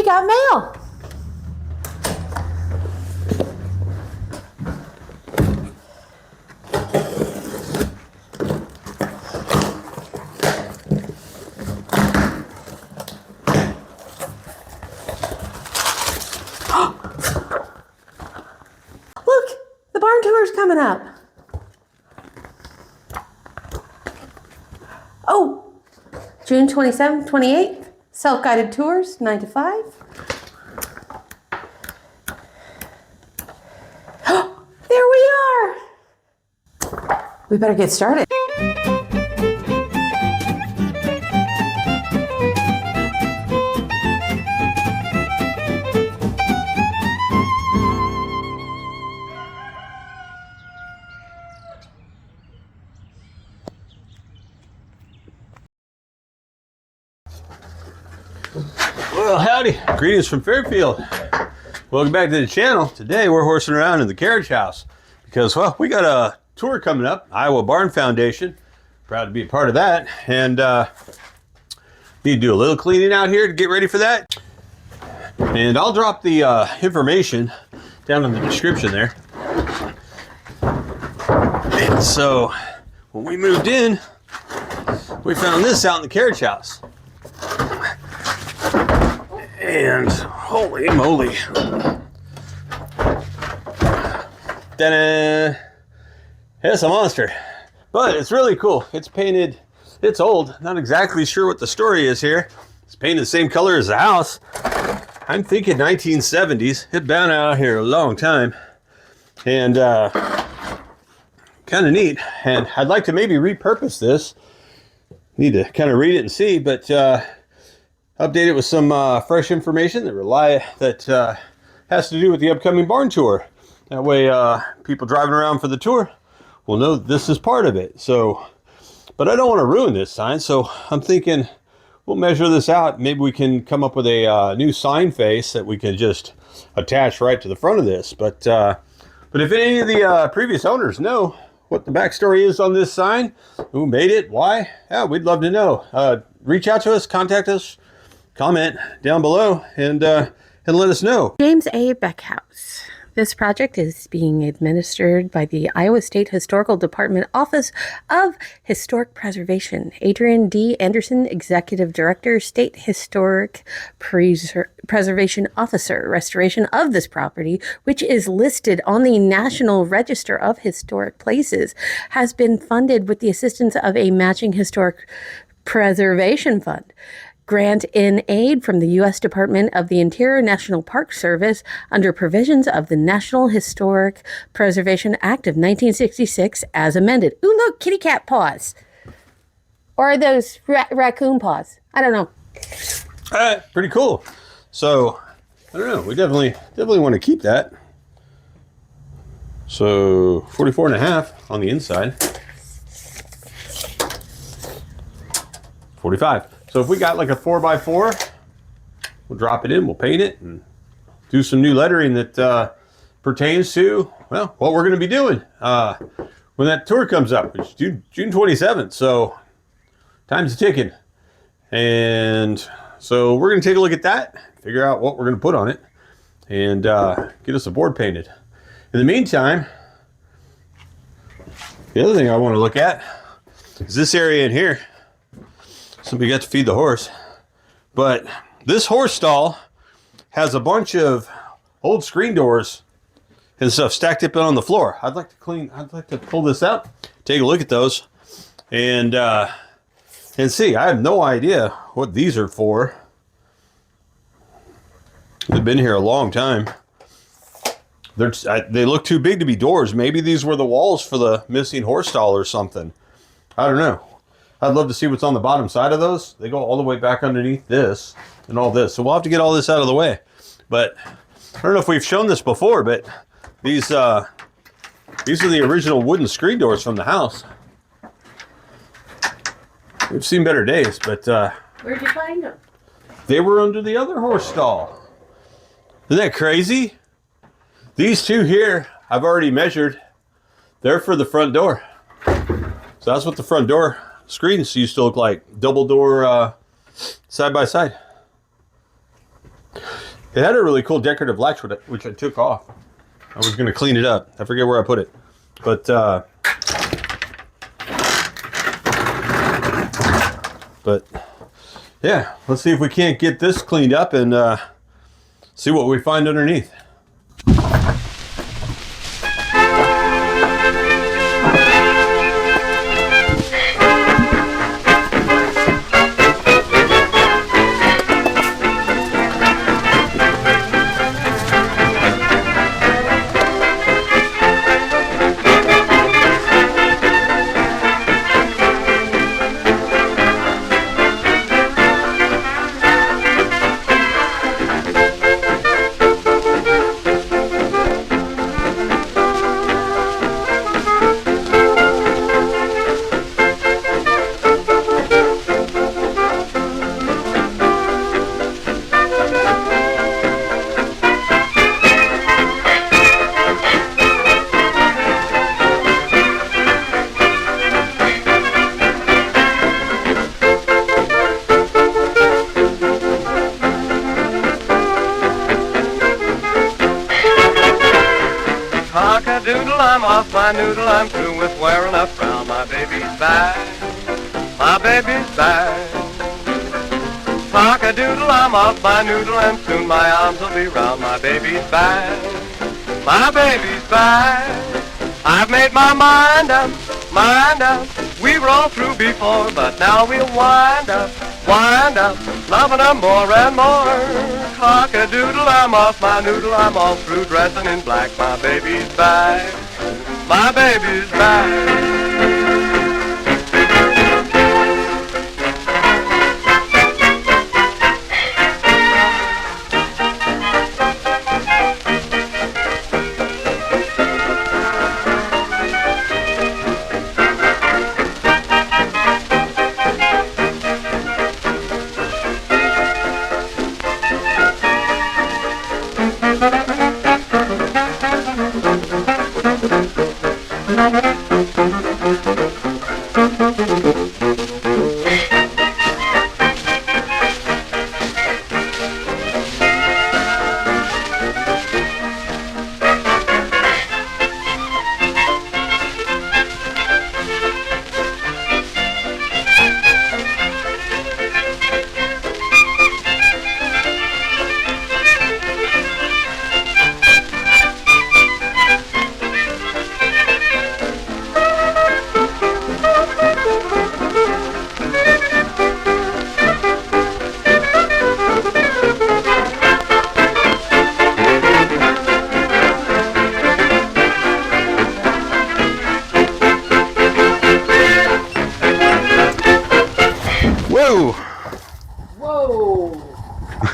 We got mail. Look, the barn tour is coming up. Oh, June 27th, 28th, self-guided tours, 9 to 5. There we are. We better get started. Well, howdy. Greetings from Fairfield. Welcome back to the channel. Today we're horsing around in the Carriage house because, well, we got a tour coming up, Iowa Barn Foundation. Proud to be a part of that. And need to do a little cleaning out here to get ready for that. And I'll drop the information down in the description there. And so when we moved in, we found this out in the Carriage house. And holy moly. Ta-da! It's a monster. But it's really cool. It's painted, it's old. Not exactly sure what the story is here. It's painted the same color as the house. I'm thinking 1970s. It's been out here a long time. And kind of neat. And I'd like to maybe repurpose this. Need to kind of read it and see, but update it with some fresh information that has to do with the upcoming barn tour. That way people driving around for the tour will know this is part of it. So, but I don't want to ruin this sign, so I'm thinking we'll measure this out. Maybe we can come up with a new sign face that we can just attach right to the front of this. But if any of the previous owners know what the backstory is on this sign, who made it, why, yeah, we'd love to know. Reach out to us, contact us, comment down below, and let us know. James A. Beckhouse. This project is being administered by the Iowa State Historical Department Office of Historic Preservation. Adrian D. Anderson, Executive Director, State Historic Preservation Officer. Restoration of this property, which is listed on the National Register of Historic Places, has been funded with the assistance of a matching historic preservation fund. Grant in aid from the U.S. Department of the Interior National Park Service under provisions of the National Historic Preservation Act of 1966 as amended. Ooh, look, kitty cat paws. Or are those raccoon paws? I don't know. All right, pretty cool. So, I don't know. We definitely want to keep that. So, 44.5 on the inside. 45. So if we got like a 4x4, we'll drop it in, we'll paint it, and do some new lettering that pertains to, well, what we're going to be doing when that tour comes up. It's June 27th, so time's ticking. And so we're going to take a look at that, figure out what we're going to put on it, and get us a board painted. In the meantime, the other thing I want to look at is this area in here. Somebody got to feed the horse, but this horse stall has a bunch of old screen doors and stuff stacked up on the floor. I'd like to pull this out, take a look at those, and see. I have no idea what these are for. They've been here a long time. They look too big to be doors. Maybe these were the walls for the missing horse stall or something. I don't know. I'd love to see what's on the bottom side of those. They go all the way back underneath this and all this. So we'll have to get all this out of the way. But I don't know if we've shown this before, but these are the original wooden screen doors from the house. We've seen better days, but Where'd you find them? They were under the other horse stall. Isn't that crazy? These two here, I've already measured. They're for the front door. So that's what the front door screens used to look like. Double door side by side. It had a really cool decorative latch, which I took off. I was going to clean it up. I forget where I put it. But yeah, let's see if we can't get this cleaned up and see what we find underneath. Cock-a-doodle, I'm off my noodle, I'm through with wearing up round my baby's back, my baby's back. Cock-a-doodle, I'm off my noodle, and soon my arms will be round my baby's back, my baby's back. I've made my mind up, we were all through before, but now we'll wind up, loving her more and more. Cock-a-doodle, I'm off my noodle, I'm all through dressing in black. My baby's back, my baby's back.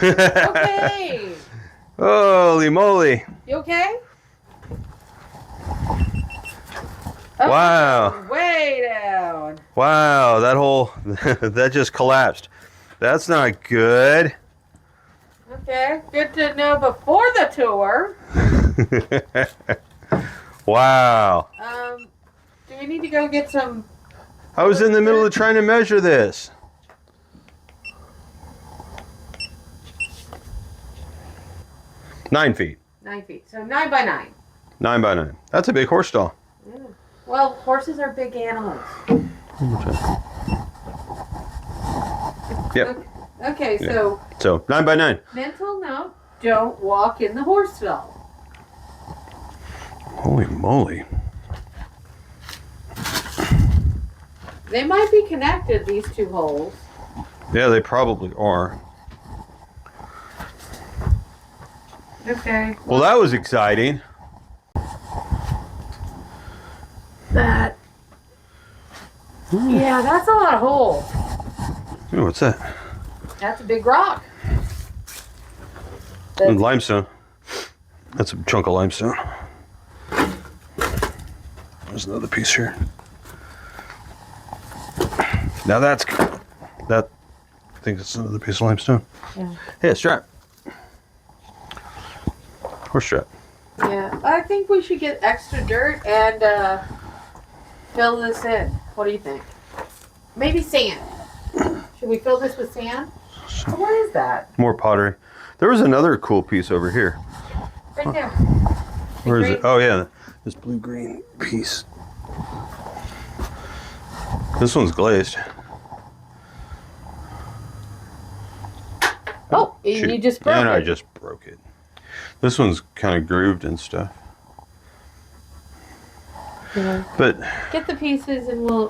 Okay. Holy moly. You okay? Wow. Way down. Wow, that whole, that just collapsed. That's not good. Okay, good to know before the tour. Wow. Do we need to go get some? I was in the middle of trying to measure this. Nine feet. 9 feet. So 9 by 9. 9 by 9. That's a big horse stall. Yeah. Well, horses are big animals. Yep. Okay, Yeah. So 9 by 9. Mental note: don't walk in the horse stall. Holy moly. They might be connected, these two holes. Yeah, they probably are. Okay. Well, that was exciting. That. Yeah, that's a lot of holes. Ooh, what's that? That's a big rock. That's, Limestone. That's a chunk of limestone. There's another piece here. Now that's that. I think that's another piece of limestone. yeah. Hey, a strap. Horse strap. Yeah, I think we should get extra dirt and fill this in. What do you think? Maybe sand. Should we fill this with sand? What is that? More pottery. There was another cool piece over here. Right there. Where is it? Oh yeah, this blue-green piece. This one's glazed. Oh, Shoot. you just broke and it. I just broke it. This one's kind of grooved and stuff. Yeah. But Get the pieces and we'll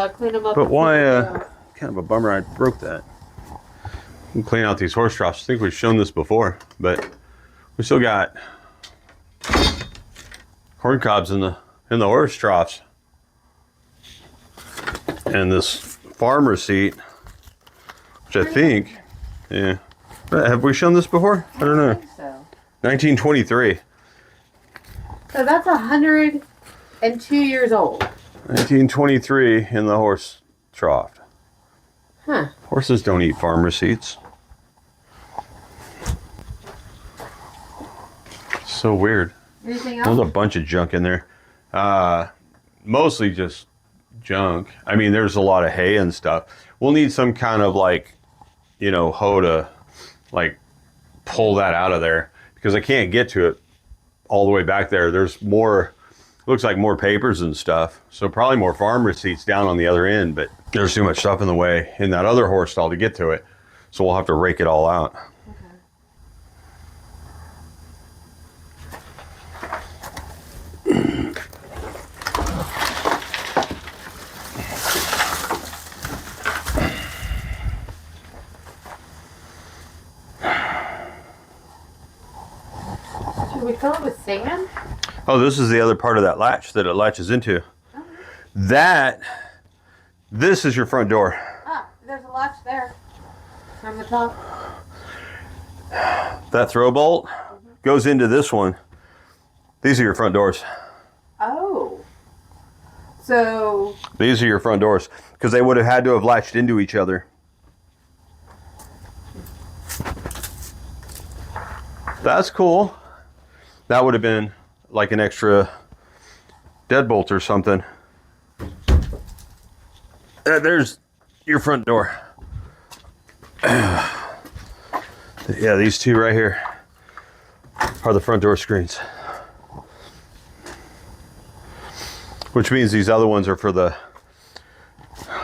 clean them up. but why? Kind of a bummer I broke that. We can clean out these horse troughs. I think we've shown this before, but we still got corn cobs in the horse troughs, and this farm receipt, which I think, yeah. Have we shown this before? I don't know. I think so. 1923. So that's 102 years old. 1923 in the horse trough. Huh. Horses don't eat farm receipts. So weird. Anything There's a else? bunch of junk in there. Mostly just junk. I mean, there's a lot of hay and stuff. We'll need some kind of like, hoe to like pull that out of there because I can't get to it all the way back there. There's more, looks like more papers and stuff. So probably more farm receipts down on the other end, but there's too much stuff in the way in that other horse stall to get to it. So we'll have to rake it all out. Should we fill it with sand? Oh, this is the other part of that latch that it latches into. This is your front door. Ah, there's a latch there. From the top. That throw bolt goes into this one. These are your front doors. Oh. So. These are your front doors because they would have had to have latched into each other. That's cool. That would have been like an extra deadbolt or something. There's your front door. Yeah, these two right here are the front door screens. Which means these other ones are for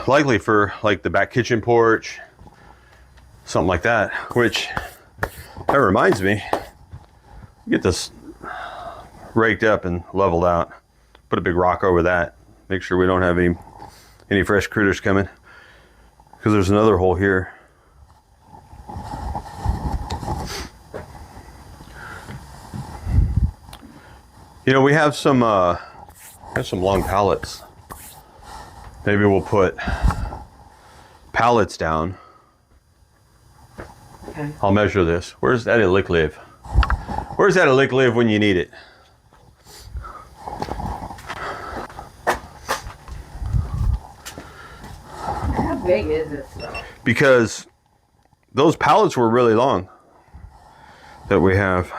likely for like the back kitchen porch, something like that. Which, that reminds me, get this raked up and leveled out. Put a big rock over that. Make sure we don't have any fresh critters coming. Because there's another hole here. We have some long pallets. Maybe we'll put pallets down. Okay. I'll measure this. Where's that lick live? Where's that lick live when you need it? How big is this though? Because those pallets were really long that we have.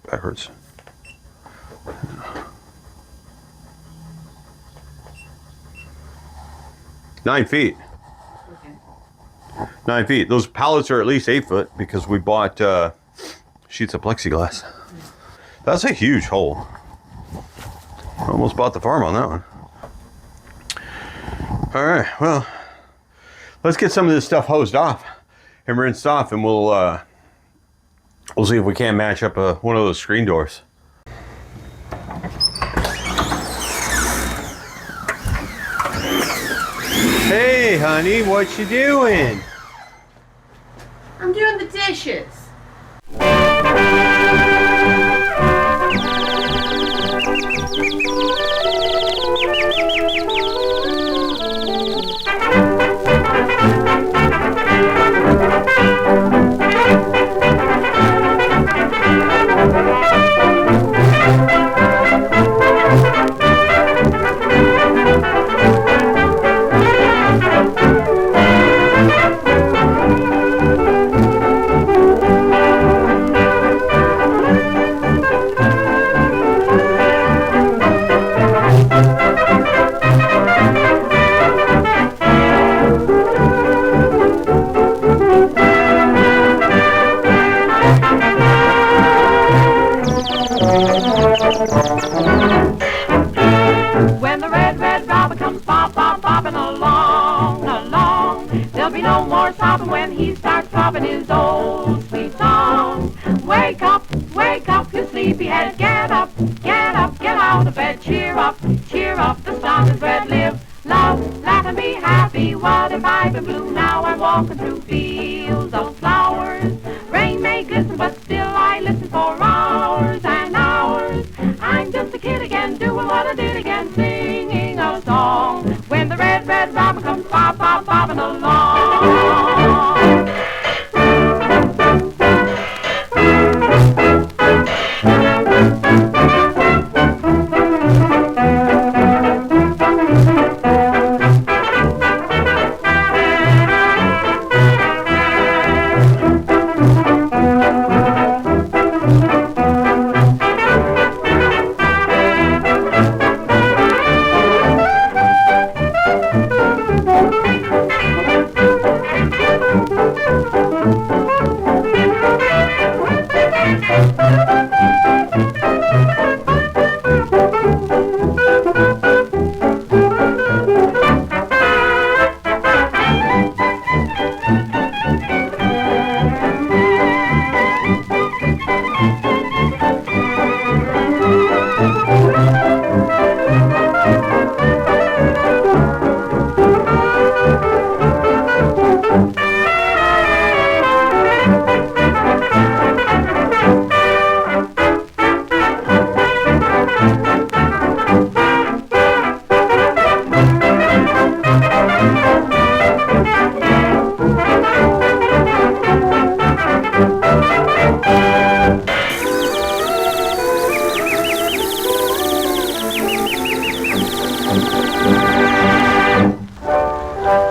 That hurts. 9 feet. Okay. 9 feet. Those pallets are at least 8 foot because we bought sheets of plexiglass. That's a huge hole. Almost bought the farm on that one. All right, well, let's get some of this stuff hosed off and rinsed off, and we'll see if we can match up one of those screen doors. Hey, honey, what you doing? I'm doing the dishes. There'll be no more sobbing when he starts dropping his old sweet song. Wake up, you sleepyhead, get up, get out of bed, cheer up, the sun is red, live, love, laugh and be happy. What if I've been blue? Now I'm walking through fields of flowers. Rain may glisten, but still I listen for hours and hours. I'm just a kid again, doing what I did again, singing a song. When the red, red robin comes bobbing along.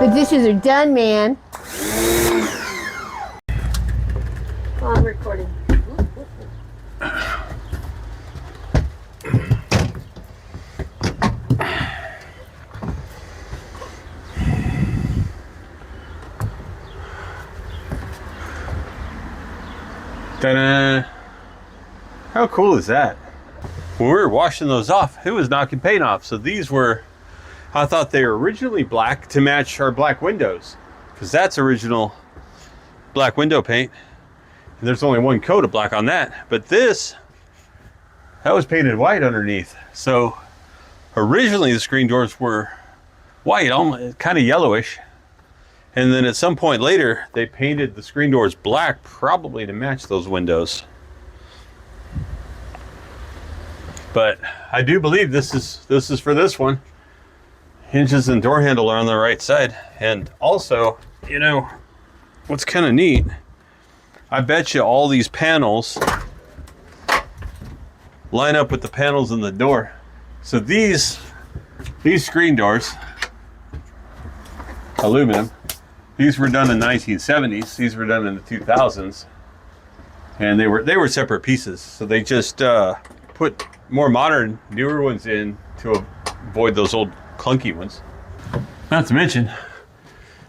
The dishes are done, man. Oh, I'm recording. Ta-da! How cool is that? When we were washing those off, it was knocking paint off. So these were, I thought they were originally black to match our black windows, because that's original black window paint. And there's only one coat of black on that. But this, that was painted white underneath. So originally the screen doors were white, almost kind of yellowish. And then at some point later, they painted the screen doors black, probably to match those windows. But I do believe this is for this one. Hinges and door handle are on the right side. And also, you know, what's kind of neat, I bet you all these panels line up with the panels in the door. So these screen doors, aluminum, these were done in the 1970s. These were done in the 2000s, and they were separate pieces. So they just put more modern, newer ones in to avoid those old clunky ones. Not to mention,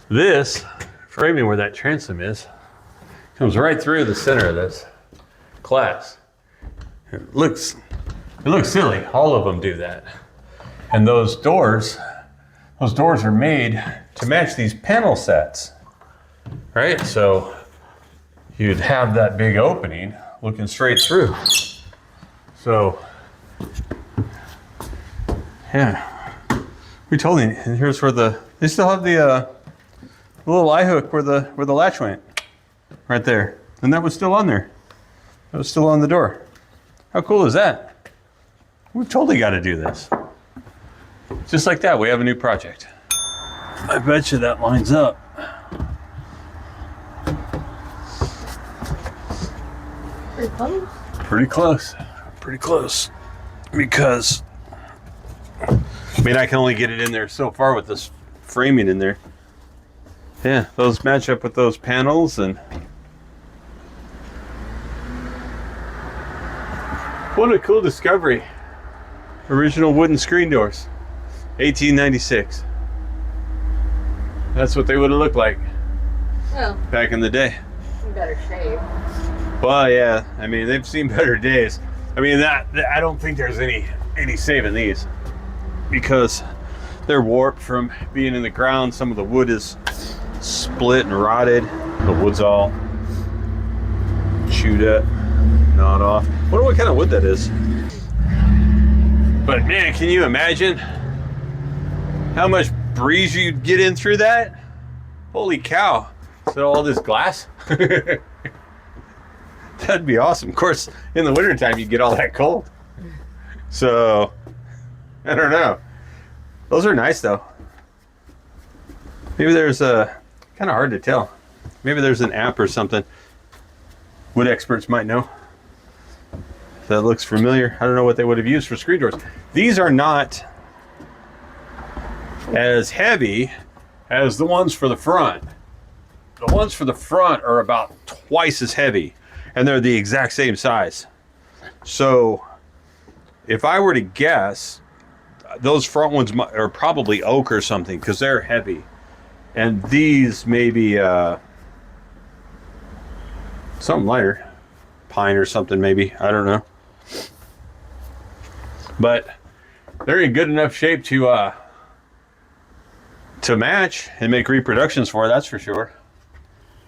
this framing where that transom is comes right through the center of this glass. It looks silly. All of them do that. And those doors are made to match these panel sets, right? So you'd have that big opening looking straight through. So, yeah, we totally. And here's where they still have the little eye hook where the latch went, right there, and that was still on there. That was still on the door. How cool is that? We've totally got to do this. Just like that, we have a new project. I bet you that lines up. Pretty close. Pretty close. Pretty close. Because, I mean, I can only get it in there so far with this framing in there. Yeah, those match up with those panels, and what a cool discovery. Original wooden screen doors, 1896. That's what they would have looked like Well, back in the day. in better shape. Well, yeah, I mean, they've seen better days. I mean, I don't think there's any saving these, because they're warped from being in the ground. Some of the wood is split and rotted. The wood's all chewed up, gnawed off. Wonder what kind of wood that is. But man, can you imagine how much breeze you'd get in through that? Holy cow. So all this glass? That'd be awesome. Of course, in the wintertime, you'd get all that cold. So, I don't know. Those are nice though. Maybe there's a, kind of hard to tell. Maybe there's an app or something. Wood experts might know. That looks familiar. I don't know what they would have used for screen doors. These are not as heavy as the ones for the front. The ones for the front are about twice as heavy, and they're the exact same size. So if I were to guess, those front ones are probably oak or something because they're heavy. And these maybe something lighter, pine or something maybe, I don't know. But they're in good enough shape to match and make reproductions for, that's for sure.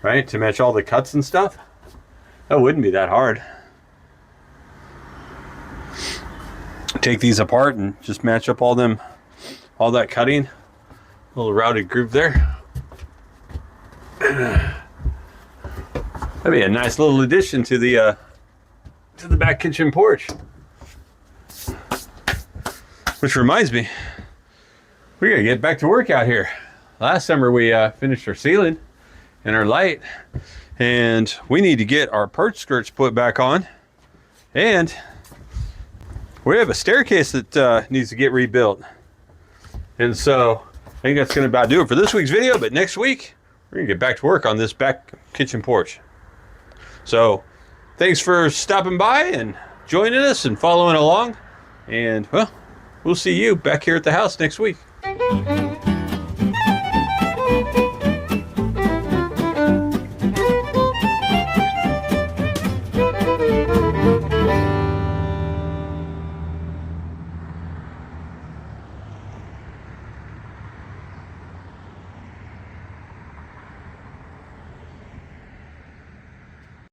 Right, to match all the cuts and stuff. That wouldn't be that hard. Take these apart and just match up all that cutting. Little routed groove there. That'd be a nice little addition to the back kitchen porch. Which reminds me, we gotta get back to work out here. Last summer we finished our ceiling and our light, and we need to get our perch skirts put back on, and we have a staircase that needs to get rebuilt. And so I think that's gonna about do it for this week's video, but next week we're gonna get back to work on this back kitchen porch. So thanks for stopping by and joining us and following along, and well, we'll see you back here at the house next week.